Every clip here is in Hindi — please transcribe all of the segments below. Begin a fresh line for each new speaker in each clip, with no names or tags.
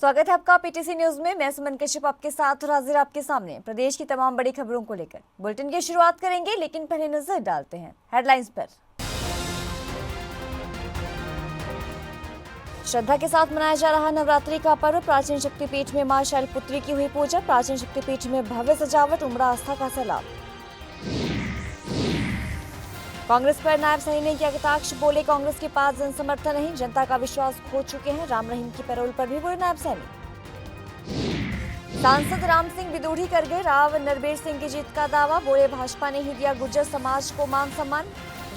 स्वागत है आपका पीटीसी न्यूज में। मैं सुमन कश्यप आपके साथ और हाजिर आपके सामने प्रदेश की तमाम बड़ी खबरों को लेकर। बुलेटिन की शुरुआत करेंगे, लेकिन पहले नजर डालते हैं हेडलाइंस पर। श्रद्धा के साथ मनाया जा रहा नवरात्रि का पर्व। प्राचीन शक्तिपीठ में मां शैलपुत्री की हुई पूजा। प्राचीन शक्तिपीठ में भव्य सजावट, उमड़ा आस्था का सैलाब। कांग्रेस पर नायब सैनी ने किया कटाक्ष, बोले कांग्रेस के पास जनसमर्थन नहीं, जनता का विश्वास खो चुके हैं। राम रहीम की पैरोल पर भी बोले नायब सैनी। सांसद राम सिंह विदूढ़ी कर गए राव नरबीर सिंह की जीत का दावा, बोले भाजपा ने ही दिया गुर्जर समाज को मान सम्मान।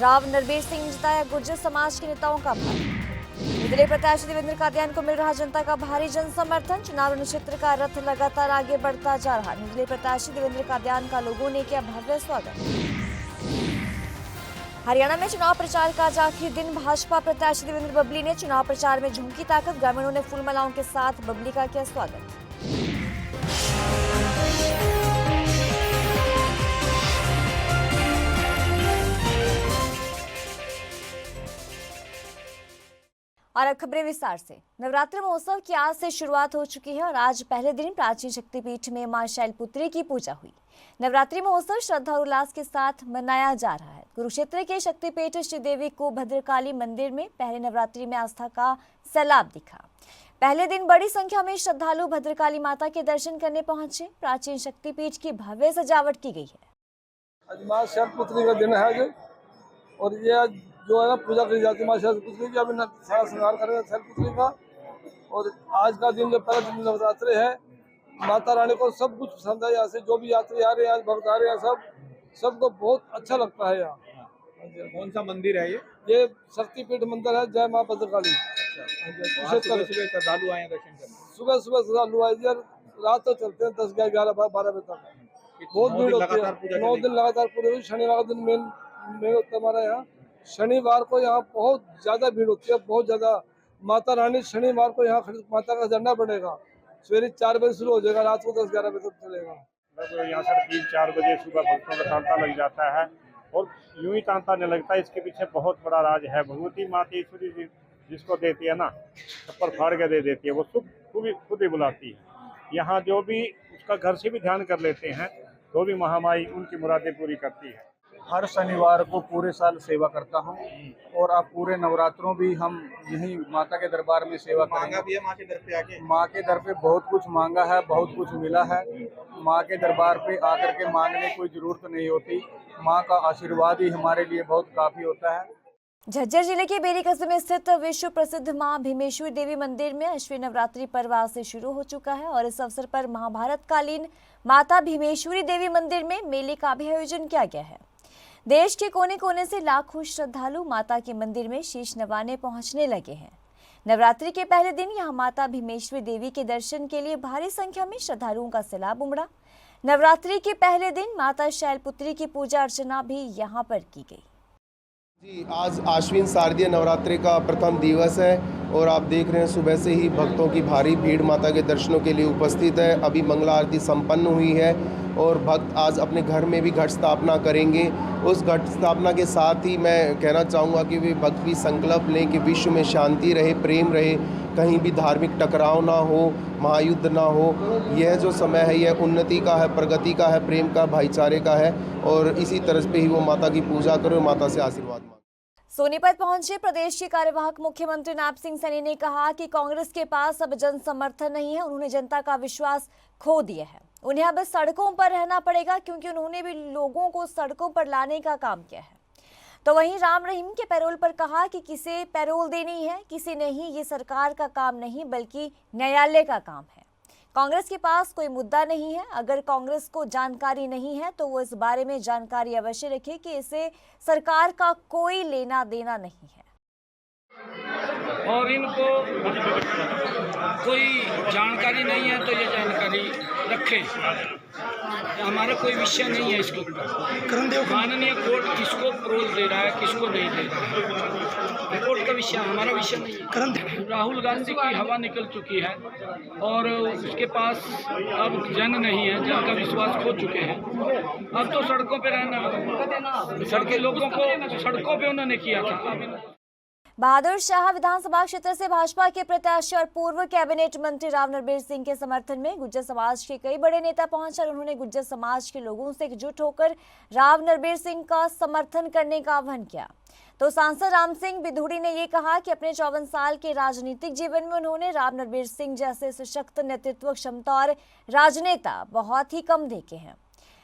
राव नरबीर सिंह ने जिताया गुर्जर समाज के नेताओं का भार। निर्दलीय प्रत्याशी देवेंद्र कादियान को मिल रहा जनता का भारी जन समर्थन। चुनाव क्षेत्र का रथ लगातार आगे बढ़ता जा रहा। निर्दलीय प्रत्याशी देवेंद्र कादियान का लोगों ने किया भव्य स्वागत। हरियाणा में चुनाव प्रचार का आज आखिरी दिन। भाजपा प्रत्याशी देवेंद्र बबली ने चुनाव प्रचार में झोंकी ताकत। ग्रामीणों ने फूलमालाओं के साथ बबली का किया स्वागत। और अब खबरें विस्तार से। नवरात्र महोत्सव की आज से शुरुआत हो चुकी है और आज पहले दिन प्राचीन शक्तिपीठ में मां शैलपुत्री की पूजा हुई। नवरात्रि महोत्सव श्रद्धा और उल्लास के साथ मनाया जा रहा है। कुरुक्षेत्र के शक्तिपीठ श्रीदेवी को भद्रकाली मंदिर में पहले नवरात्रि में आस्था का सैलाब दिखा। पहले दिन बड़ी संख्या में श्रद्धालु भद्रकाली माता के दर्शन करने पहुंचे। प्राचीन शक्तिपीठ की भव्य सजावट की गई है।
आज मां शैलपुत्री का दिन है आज, और ये जो है ना पूजा की जाती है मां शैलपुत्री की। अभी सारा श्रृंगार करेंगे शैलपुत्री का। और आज का दिन जो पहला दिन नवरात्रि है, माता रानी को सब कुछ पसंद है। यहाँ से जो भी यात्री आ रहे हैं, आज भक्त आ रहे हैं, सबको बहुत अच्छा लगता है। यहाँ
कौन सा मंदिर है
ये शक्तिपीठ मंदिर है, जय मां भद्रकाली।
सुबह श्रद्धालु आए दर्शन करने।
सुबह श्रद्धालु आए, रात तक चलते हैं 10, 11, 12 बजे तक। बहुत भीड़ होती है। 9 दिन लगातार पूरे हुई। शनिवार का दिन मेन होता है हमारा यहाँ। शनिवार को यहाँ बहुत ज्यादा भीड़ होती है, बहुत ज्यादा। माता रानी शनिवार को यहाँ माता का झंडा बढ़ेगा। सवेरे 4 बजे शुरू हो जाएगा, रात को 10, 11 बजे तक चलेगा।
यहाँ से 3-4 बजे सुबह भक्तों का तांता लग जाता है, और यूं ही तांता नहीं लगता। इसके पीछे बहुत बड़ा राज है। भगवती माता ईश्वरी जी जिसको देती है ना, छप्पर फाड़ के दे देती है। वो खुद ही बुलाती है। यहाँ जो भी उसका घर से भी ध्यान कर लेते हैं तो भी महामाई उनकी मुरादें पूरी करती है।
हर शनिवार को पूरे साल सेवा करता हूँ, और अब पूरे नवरात्रों भी हम यहीं माता के दरबार में सेवा करेंगे।
भी है माँ के दर पे आके।
माँ के दर पे बहुत कुछ मांगा है, बहुत कुछ मिला है। माँ के दरबार पे आकर के मांगने कोई जरूरत नहीं होती। माँ का आशीर्वाद ही हमारे लिए बहुत काफी होता है।
झज्जर जिले के बेरी कस्बे में स्थित विश्व प्रसिद्ध मां भीमेश्वरी देवी मंदिर में अश्विन नवरात्रि पर्व आज से शुरू हो चुका है और इस अवसर पर महाभारत कालीन माता भीमेश्वरी देवी मंदिर में मेले का भी आयोजन किया गया है। देश के कोने कोने से लाखों श्रद्धालु माता के मंदिर में शीश नवाने पहुंचने लगे हैं। नवरात्रि के पहले दिन यहां माता भीमेश्वरी देवी के दर्शन के लिए भारी संख्या में श्रद्धालुओं का सैलाब उमड़ा। नवरात्रि के पहले दिन माता शैलपुत्री की पूजा अर्चना भी यहां पर की गई।
जी, आज आश्विन शारदीय नवरात्रि का प्रथम दिवस है, और आप देख रहे हैं सुबह से ही भक्तों की भारी भीड़ माता के दर्शनों के लिए उपस्थित है। अभी मंगला आरती संपन्न हुई है, और भक्त आज अपने घर में भी घट स्थापना करेंगे। उस घट स्थापना के साथ ही मैं कहना चाहूँगा कि वे भक्त भी संकल्प लें कि विश्व में शांति रहे, प्रेम रहे, कहीं भी धार्मिक टकराव ना हो, महायुद्ध ना हो। यह जो समय है यह उन्नति का है, प्रगति का है, प्रेम का, भाईचारे का है, और इसी तरह पे ही वो माता की पूजा करें, माता से आशीर्वाद मांगे।
सोनीपत पहुंचे प्रदेश के कार्यवाहक मुख्यमंत्री नायब सिंह सैनी ने कहा कि कांग्रेस के पास अब जन समर्थन नहीं है। उन्होंने जनता का विश्वास खो दिया है। उन्हें अब सड़कों पर रहना पड़ेगा, क्योंकि उन्होंने भी लोगों को सड़कों पर लाने का काम किया है। तो वहीं राम रहीम के पैरोल पर कहा कि किसे पैरोल देनी है, किसी नहीं, ये सरकार का काम नहीं बल्कि न्यायालय का काम है। कांग्रेस के पास कोई मुद्दा नहीं है। अगर कांग्रेस को जानकारी नहीं है तो वो इस बारे में जानकारी अवश्य रखे कि इसे सरकार का कोई लेना देना नहीं है।
और इनको कोई जानकारी नहीं है तो ये जानकारी रखें। हमारा कोई विषय नहीं है इसके ऊपर। माननीय कोर्ट किसको पैरोल दे रहा है, किसको नहीं दे रहा है, कोर्ट का विषय, हमारा विषय नहीं है। राहुल गांधी की हवा निकल चुकी है और उसके पास अब जन नहीं है, जन का विश्वास खो चुके हैं। अब तो सड़कों पे रहना, सड़कें लोगों को सड़कों पे उन्होंने किया था।
बहादुर शाह विधानसभा क्षेत्र से भाजपा के प्रत्याशी और पूर्व कैबिनेट मंत्री राव नरबीर सिंह के समर्थन में गुज्जर समाज के कई बड़े नेता पहुंचे और उन्होंने गुज्जर समाज के लोगों से एकजुट होकर राव नरबीर सिंह का समर्थन करने का आह्वान किया। तो सांसद राम सिंह बिधूड़ी ने ये कहा कि अपने 54 साल के राजनीतिक जीवन में उन्होंने राव नरबीर सिंह जैसे सशक्त नेतृत्व क्षमता और राजनेता बहुत ही कम देखे हैं।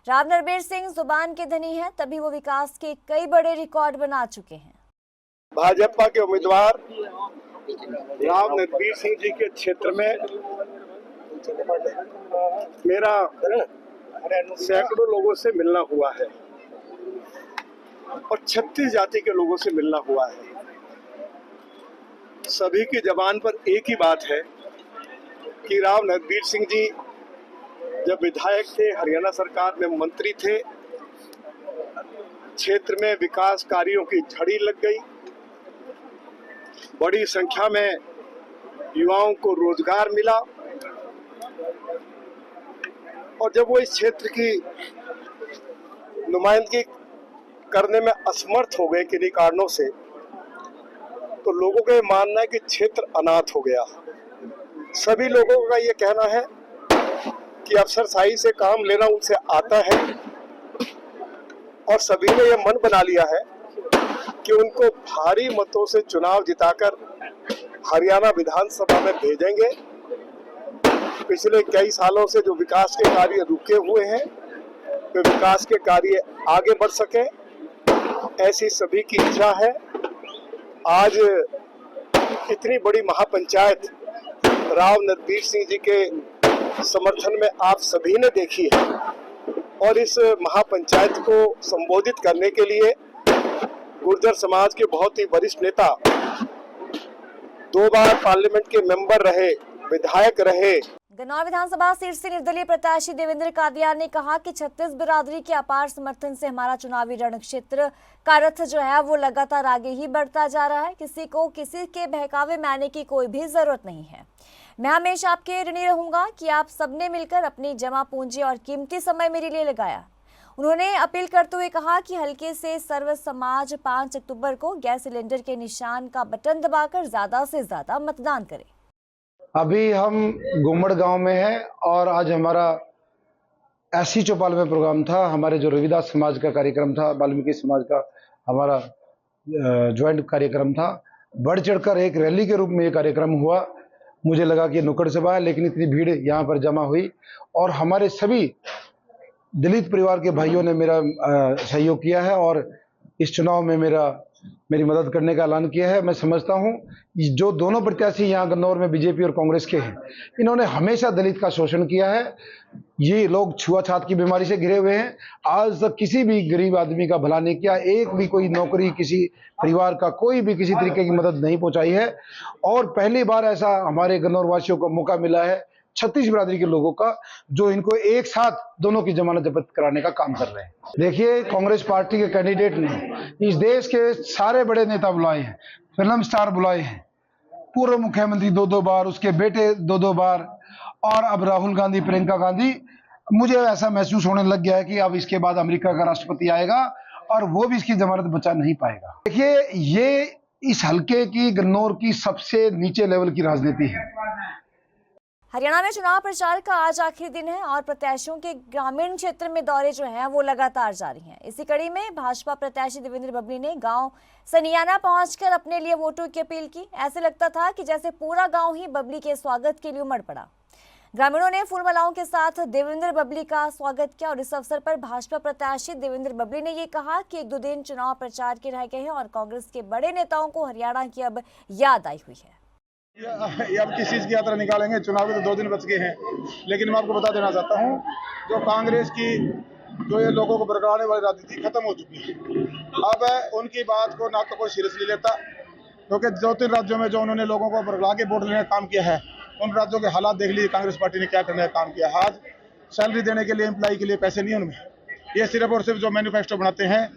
राव नरबीर सिंह जुबान के धनी हैं, तभी वो विकास के कई बड़े रिकॉर्ड बना चुके हैं।
भाजपा के उम्मीदवार राव नरबीर सिंह जी के क्षेत्र में मेरा सैकड़ों लोगों से मिलना हुआ है और 36 जाति के लोगों से मिलना हुआ है। सभी की जबान पर एक ही बात है कि राव नरबीर सिंह जी जब विधायक थे, हरियाणा सरकार में मंत्री थे, क्षेत्र में विकास कार्यों की झड़ी लग गई, बड़ी संख्या में युवाओं को रोजगार मिला और जब वो इस क्षेत्र की नुमाइंदगी करने में असमर्थ हो गए किन्हीं कारणों से, तो लोगों का ये मानना है कि क्षेत्र अनाथ हो गया। सभी लोगों का ये कहना है कि अफसरशाही से काम लेना उनसे आता है और सभी ने ये मन बना लिया है कि उनको भारी मतों से चुनाव जिताकर हरियाणा विधानसभा में भेजेंगे। पिछले कई सालों से जो विकास के कार्य रुके हुए हैं, वे विकास के कार्य आगे बढ़ सके, ऐसी सभी की इच्छा है। आज इतनी बड़ी महापंचायत राव नरबीर सिंह जी के समर्थन में आप सभी ने देखी है और इस महापंचायत को संबोधित करने के लिए गुर्जर समाज के बहुत ही वरिष्ठ नेता, 2 बार पार्लियामेंट के मेंबर रहे, विधायक रहे।
गन्नौर विधानसभा सीट से निर्दलीय प्रत्याशी देवेंद्र कादियान ने कहा कि छत्तीस बिरादरी के अपार समर्थन से हमारा चुनावी रण क्षेत्र का रथ जो है वो लगातार आगे ही बढ़ता जा रहा है। किसी को किसी के बहकावे में आने की कोई भी जरूरत नहीं है। मैं हमेशा आपके ऋणी रहूंगा कि आप सबने मिलकर अपनी जमा पूंजी और कीमती समय मेरे लिए लगाया। उन्होंने अपील करते हुए कहा कि हल्के से सर्व समाज 5 अक्टूबर को गैस सिलेंडर के निशान का बटन दबाकर ज्यादा से ज्यादा मतदान करें।
अभी हम गुम्मड़ गांव में हैं और आज हमारा ऐसी चौपाल में प्रोग्राम था। हमारे जो रविदास समाज का कार्यक्रम था, वाल्मीकि समाज का हमारा ज्वाइंट कार्यक्रम था। बढ़ चढ़कर एक रैली के रूप में ये कार्यक्रम हुआ। मुझे लगा कि नुक्कड़ सभा है, लेकिन इतनी भीड़ यहाँ पर जमा हुई और हमारे सभी दलित परिवार के भाइयों ने मेरा सहयोग किया है और इस चुनाव में मेरी मदद करने का ऐलान किया है। मैं समझता हूं जो दोनों प्रत्याशी यहाँ गन्नौर में बीजेपी और कांग्रेस के हैं, इन्होंने हमेशा दलित का शोषण किया है। ये लोग छुआछात की बीमारी से घिरे हुए हैं। आज तक किसी भी गरीब आदमी का भला नहीं किया, एक भी कोई नौकरी, किसी परिवार का कोई भी किसी तरीके की मदद नहीं पहुंचाई है। और पहली बार ऐसा हमारे गन्नौर वासियों को मौका मिला है 36 बिरादरी के लोगों का, जो इनको एक साथ दोनों की जमानत जब्त कराने का काम कर रहे हैं। देखिए, कांग्रेस पार्टी के कैंडिडेट ने इस देश के सारे बड़े नेता बुलाए हैं, फिल्म स्टार बुलाए हैं, पूर्व मुख्यमंत्री 2-2 बार, उसके बेटे 2-2 बार, और अब राहुल गांधी, प्रियंका गांधी। मुझे ऐसा महसूस होने लग गया है कि अब इसके बाद अमेरिका का राष्ट्रपति आएगा और वो भी इसकी जमानत बचा नहीं पाएगा। देखिए, ये इस हल्के की, गन्नौर की सबसे नीचे लेवल की राजनीति है।
हरियाणा में चुनाव प्रचार का आज आखिरी दिन है और प्रत्याशियों के ग्रामीण क्षेत्र में दौरे जो हैं वो लगातार जारी हैं। इसी कड़ी में भाजपा प्रत्याशी देवेंद्र बबली ने गांव सनियाना पहुंचकर अपने लिए वोटों की अपील की। ऐसे लगता था कि जैसे पूरा गांव ही बबली के स्वागत के लिए उमड़ पड़ा। ग्रामीणों ने फूलमालाओं के साथ देवेंद्र बबली का स्वागत किया और इस अवसर पर भाजपा प्रत्याशी देवेंद्र बबली ने ये कहा कि 1-2 दिन चुनाव प्रचार के रह गए हैं और कांग्रेस के बड़े नेताओं को हरियाणा की अब याद आई हुई है।
ये अब किस चीज़ की यात्रा निकालेंगे? चुनाव के तो 2 दिन बच गए हैं, लेकिन मैं आपको बता देना चाहता हूँ, जो कांग्रेस की जो ये लोगों को बरगलाने वाली राजनीति खत्म हो चुकी है। अब उनकी बात को ना तो कोई सीरियसली लेता, क्योंकि 2-3 राज्यों में जो उन्होंने लोगों को बरगला के वोट लेने का काम किया है, उन राज्यों के हालात देख लीजिए कांग्रेस पार्टी ने क्या करने का काम किया। आज सैलरी देने के लिए, एम्प्लॉय के लिए पैसे नहीं उनमें। ये सिर्फ और सिर्फ जो मैन्युफेस्टो बनाते हैं,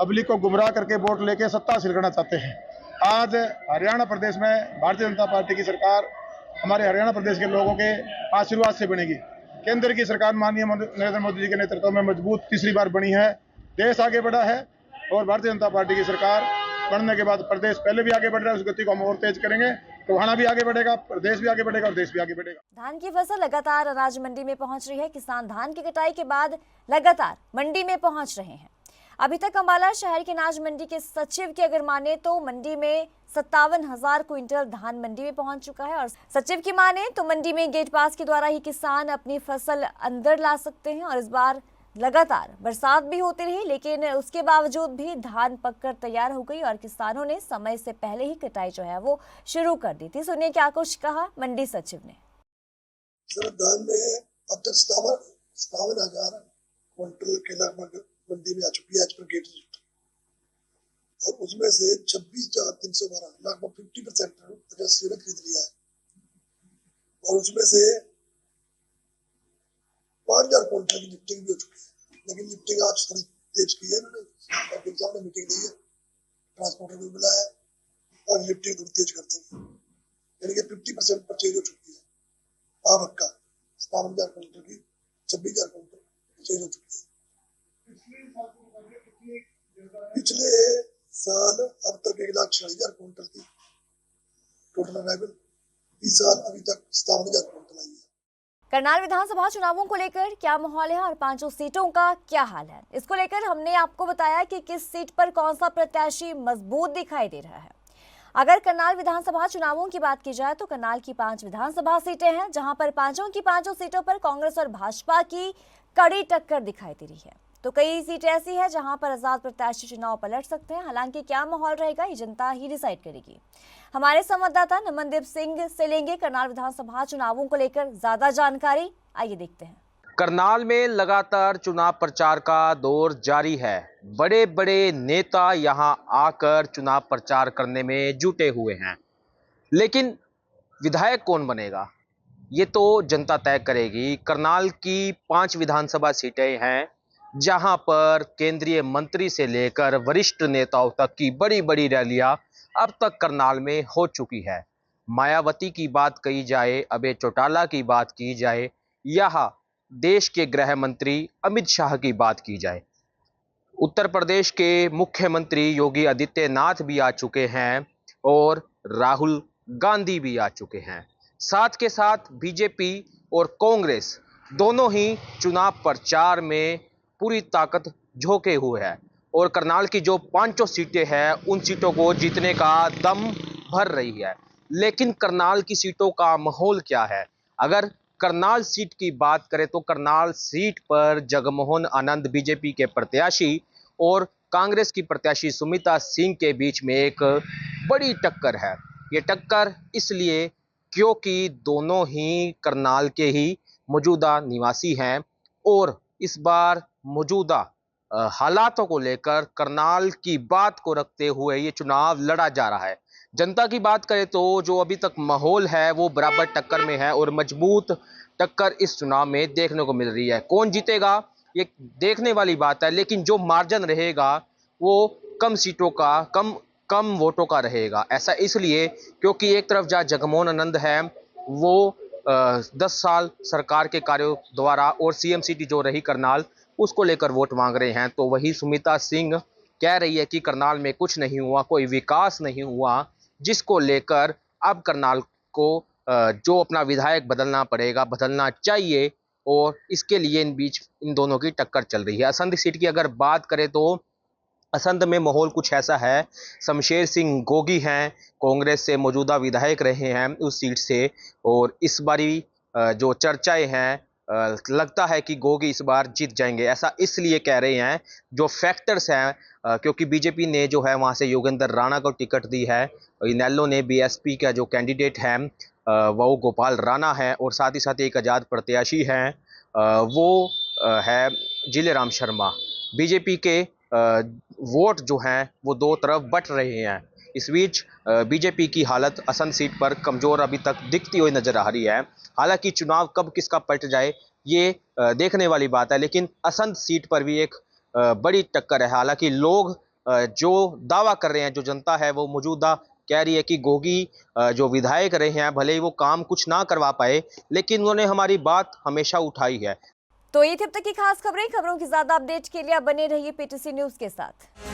पब्लिक को गुमराह करके वोट लेके सत्ता हासिल करना चाहते हैं। आज हरियाणा प्रदेश में भारतीय जनता पार्टी की सरकार हमारे हरियाणा प्रदेश के लोगों के आशीर्वाद से बनेगी। केंद्र की सरकार माननीय नरेंद्र मोदी जी के नेतृत्व में मजबूत तीसरी बार बनी है। देश आगे बढ़ा है और भारतीय जनता पार्टी की सरकार बढ़ने के बाद प्रदेश पहले भी आगे बढ़ रहा है, उस गति को हम और तेज करेंगे। टोहाना भी आगे बढ़ेगा, प्रदेश भी आगे बढ़ेगा और देश भी आगे बढ़ेगा।
धान की फसल लगातार अनाज मंडी में पहुंच रही है। किसान धान की कटाई के बाद लगातार मंडी में पहुंच रहे हैं। अभी तक अंबाला शहर के अनाज मंडी के सचिव की अगर माने तो मंडी में 57,000 क्विंटल धान मंडी में पहुंच चुका है। और सचिव की माने तो मंडी में गेट पास के द्वारा ही किसान अपनी फसल अंदर ला सकते हैं। और इस बार लगातार बरसात भी होती रही, लेकिन उसके बावजूद भी धान पककर तैयार हो गई और किसानों ने समय से पहले ही कटाई जो है वो शुरू कर दी थी। सुनिए क्या कुछ कहा मंडी सचिव ने।
धान में अब तक 57,000 क्विंटल के लगभग मंडी में आ चुकी है आज पर गेट रेट, और उसमें से 26,312 लगभग 50% ने खरीद लिया है। और उसमें से 5,000 क्विंटल की लिफ्टिंग भी हो चुकी है, लेकिन लिफ्टिंग आज थोड़ी तेज की है इन्होंने, सामने मीटिंग दी है, ट्रांसपोर्टर को बुलाया और लिफ्टिंग थोड़ी तेज कर देंगे, यानी कि 50% परचेज हो चुकी है। आवक का 57,000 क्विंटल की 26,000 क्विंटल परचेज हो चुकी है। पिछले साल अब तक 1,46,000 क्विंटल की टोटल अराइवल, इस साल अभी तक 57,000 क्विंटल आई है।
करनाल विधानसभा चुनावों को लेकर क्या माहौल है और 5 सीटों का क्या हाल है, इसको लेकर हमने आपको बताया कि किस सीट पर कौन सा प्रत्याशी मजबूत दिखाई दे रहा है। अगर करनाल विधानसभा चुनावों की बात की जाए तो करनाल की 5 विधानसभा सीटें हैं, जहां पर पांचों की 5 सीटों पर कांग्रेस और भाजपा की कड़ी टक्कर दिखाई दे रही है। तो कई सीटें ऐसी है जहां पर आजाद प्रत्याशी चुनाव पलट सकते हैं। हालांकि क्या माहौल रहेगा ये जनता ही डिसाइड करेगी। हमारे संवाददाता नमनदीप सिंह से लेंगे करनाल विधानसभा चुनावों को लेकर ज्यादा जानकारी, आइए देखते हैं।
करनाल में लगातार चुनाव प्रचार का दौर जारी है। बड़े बड़े नेता यहां आकर चुनाव प्रचार करने में जुटे हुए हैं, लेकिन विधायक कौन बनेगा ये तो जनता तय करेगी। करनाल की 5 विधानसभा सीटें हैं जहां पर केंद्रीय मंत्री से लेकर वरिष्ठ नेताओं तक की बड़ी बड़ी रैलियां अब तक करनाल में हो चुकी है। मायावती की बात कही जाए, अभय चौटाला की बात की जाए, या देश के गृह मंत्री अमित शाह की बात की जाए, उत्तर प्रदेश के मुख्यमंत्री योगी आदित्यनाथ भी आ चुके हैं और राहुल गांधी भी आ चुके हैं। साथ के साथ बीजेपी और कांग्रेस दोनों ही चुनाव प्रचार में पूरी ताकत झोंके हुए हैं और करनाल की जो 5 सीटें हैं उन सीटों को जीतने का दम भर रही है। लेकिन करनाल की सीटों का माहौल क्या है? अगर करनाल सीट की बात करें तो करनाल सीट पर जगमोहन आनंद बीजेपी के प्रत्याशी और कांग्रेस की प्रत्याशी सुमिता सिंह के बीच में एक बड़ी टक्कर है। ये टक्कर इसलिए क्योंकि दोनों ही करनाल के ही मौजूदा निवासी हैं और इस बार मौजूदा हालातों को लेकर करनाल की बात को रखते हुए ये चुनाव लड़ा जा रहा है। जनता की बात करें तो जो अभी तक माहौल है वो बराबर टक्कर में है और मजबूत टक्कर इस चुनाव में देखने को मिल रही है। कौन जीतेगा ये देखने वाली बात है, लेकिन जो मार्जिन रहेगा वो कम सीटों का, कम वोटों का रहेगा। ऐसा इसलिए क्योंकि एक तरफ जहाँ जगमोहन आनंद है वो 10 साल सरकार के कार्यों द्वारा और सीएम सिटी जो रही करनाल उसको लेकर वोट मांग रहे हैं, तो वही सुमिता सिंह कह रही है कि करनाल में कुछ नहीं हुआ, कोई विकास नहीं हुआ, जिसको लेकर अब करनाल को जो अपना विधायक बदलना पड़ेगा, बदलना चाहिए और इसके लिए इन दोनों की टक्कर चल रही है। असंध सीट की अगर बात करें तो असंध में माहौल कुछ ऐसा है। शमशेर सिंह गोगी हैं, कांग्रेस से मौजूदा विधायक रहे हैं उस सीट से, और इस बारी जो चर्चाएं हैं लगता है कि गोगी इस बार जीत जाएंगे। ऐसा इसलिए कह रहे हैं, जो फैक्टर्स हैं क्योंकि बीजेपी ने जो है वहां से योगेंद्र राणा को टिकट दी है, इनेलो ने बीएसपी का जो कैंडिडेट है वो गोपाल राणा है और साथ ही साथ एक आज़ाद प्रत्याशी हैं वो है जिलेराम शर्मा। बीजेपी के वोट जो हैं वो दो तरफ बट रहे हैं। इस बीच बीजेपी की हालत असंध सीट पर कमजोर अभी तक दिखती हुई नजर आ रही है। हालांकि चुनाव कब किसका पलट जाए ये देखने वाली बात है, लेकिन असंध सीट पर भी एक बड़ी टक्कर है। हालांकि लोग जो दावा कर रहे हैं, जो जनता है वो मौजूदा कह रही है कि गोगी जो विधायक रहे हैं भले ही वो काम कुछ ना करवा पाए, लेकिन उन्होंने हमारी बात हमेशा उठाई है।
तो ये थी अब तक की खास खबरों की ज्यादा अपडेट के लिए आप बने रहिए पीटीसी न्यूज के साथ।